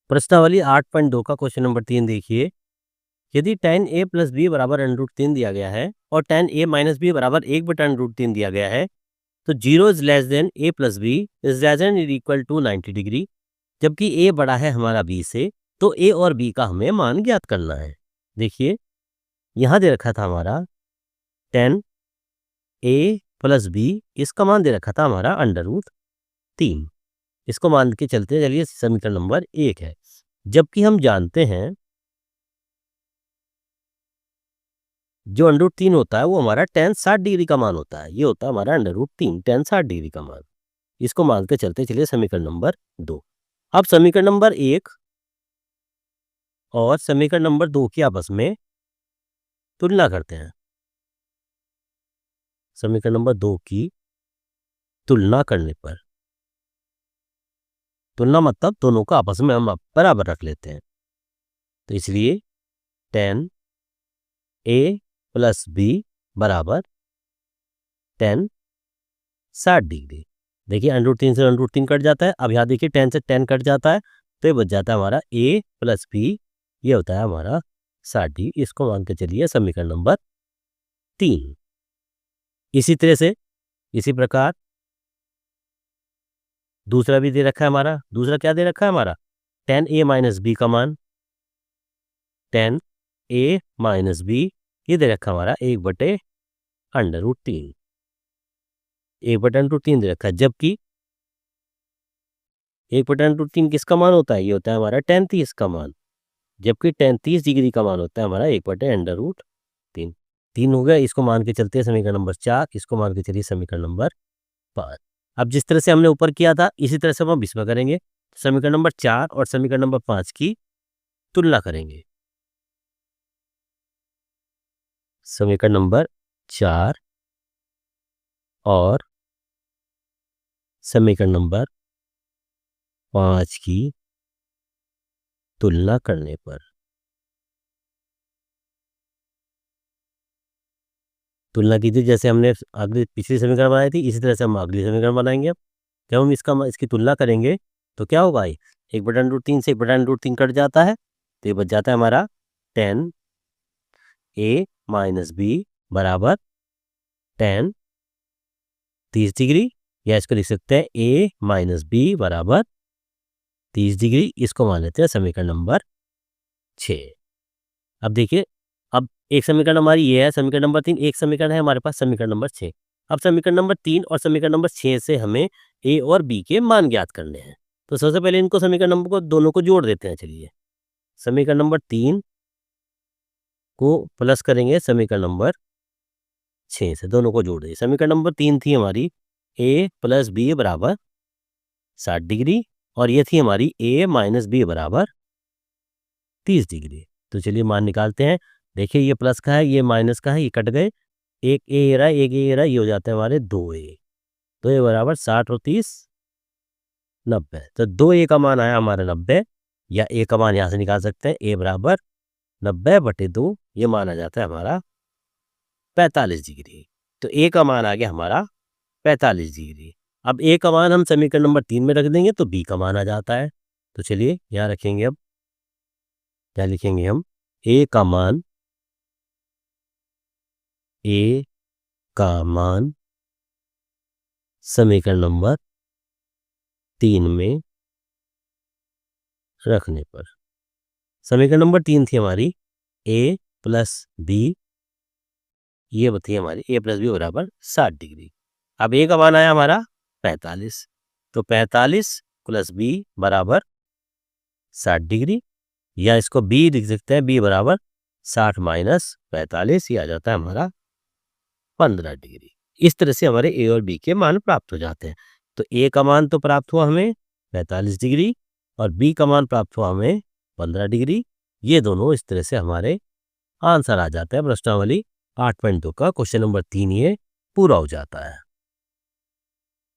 प्रश्नावली 8.2 का question number 3 देखिए। यदि tan a प्लस बी बराबर √3 दिया गया है और tan a माइनस बी बराबर 1/√3 दिया गया है, तो 0 is less than a plus B is less than equal to 90 degree. जबकि a बड़ा है हमारा b से, तो a और b का हमें मान ज्ञात करना है। देखिए यहाँ दे रखा था हमारा tan a प्लस बी, इसका मान दे रखा था हमारा √3। इसको मान के चलते हैं, चलिए समीकरण नंबर 1 है। जबकि हम जानते हैं जो √3 होता है वो हमारा tan 60 डिग्री का मान होता है। ये होता है हमारा √3 tan 60 डिग्री का मान। इसको मान के चलते चलिए समीकरण नंबर 2। अब समीकरण नंबर 1 और समीकरण नंबर 2 की आपस में तुलना करते हैं। समीकरण नंबर 2 की तुलना करने पर, तुलना मतलब दोनों को आपस में हम बराबर रख लेते हैं। तो इसलिए tan a प्लस बी बराबर tan 60 डिग्री। देखिए √3 से √3 कट जाता है। अब यहाँ देखिए tan से tan कट जाता है, तो ये बच जाता है हमारा a प्लस बी, ये होता है हमारा 60 डिग्री। इसको मान के चलिए समीकरण नंबर 3। इसी तरह से इसी प्रकार दूसरा भी दे रखा है हमारा। दूसरा क्या दे रखा है हमारा? tan a माइनस बी का मान, tan a माइनस बी, ये दे रखा हमारा 1/√3, 1/√3 दे रखा है। जबकि 1/√3 किसका मान होता है? ये होता है हमारा tan 30 का मान। जबकि tan 30 डिग्री का मान होता है हमारा 1/√3। 3 हो गया। इसको मान के चलते हैं समीकरण नंबर 4। इसको मान के चलिए समीकरण नंबर 5। अब जिस तरह से हमने ऊपर किया था इसी तरह से हम इसमें करेंगे। समीकरण नंबर 4 और समीकरण नंबर 5 की तुलना करेंगे। समीकरण नंबर 4 और समीकरण नंबर 5 की तुलना करने पर, तुलना कीजिए जैसे हमने अगली पिछली समीकरण बनाई थी, इसी तरह से हम अगली समीकरण बनाएंगे। अब जब हम इसकी तुलना करेंगे तो क्या होगा? 1/√3 से 1/√3 कट जाता है, तो ये बच जाता है हमारा tan a माइनस बी बराबर tan 30 डिग्री, या इसको लिख सकते हैं a माइनस बी बराबर 30 डिग्री। इसको मान लेते हैं समीकरण नंबर 6। अब देखिए, अब एक समीकरण हमारी ये है समीकरण नंबर 3, एक समीकरण है हमारे पास समीकरण नंबर 6। अब समीकरण नंबर 3 और समीकरण नंबर 6 से हमें a और b के मान ज्ञात करने हैं। तो सबसे पहले इनको समीकरण नंबर को दोनों को जोड़ देते हैं। चलिए समीकरण नंबर 3 को प्लस करेंगे समीकरण नंबर 6 से, दोनों को जोड़ देंगे। समीकरण नंबर 3 थी हमारी a प्लस बी बराबर 60 डिग्री, और ये थी हमारी a माइनस बी बराबर 30 डिग्री। तो चलिए मान निकालते हैं। देखिए ये प्लस का है, ये माइनस का है, ये कट गए। एक ए रहा, एक ए रहा, ये हो जाता है हमारे 2a। तो ये बराबर 60 और 30 90। तो 2a का मान आया हमारा 90, या a का मान यहाँ से निकाल सकते हैं। a बराबर 90/2, ये मान आ जाता है हमारा 45 डिग्री। तो a का मान आ गया हमारा 45 डिग्री। अब a का मान हम समीकरण नंबर 3 में रख देंगे तो b का मान आ जाता है। तो चलिए यहाँ रखेंगे। अब क्या लिखेंगे हम? a का मान समीकरण नंबर 3 में रखने पर, समीकरण नंबर 3 थी हमारी a प्लस बी, ये थी हमारी a प्लस बी बराबर 60 डिग्री। अब a का मान आया हमारा 45, तो 45 प्लस बी बराबर 60 डिग्री, या इसको b लिख सकते हैं, b बराबर 60 माइनस 45, ये आ जाता है हमारा 15 डिग्री। इस तरह से हमारे a और b के मान प्राप्त हो जाते हैं। तो a का मान तो प्राप्त हुआ हमें 45 डिग्री, और b का मान प्राप्त हुआ हमें 15 डिग्री। ये दोनों इस तरह से हमारे आंसर आ जाते हैं। प्रश्नावली 8.2 का क्वेश्चन नंबर 3 ये पूरा हो जाता है।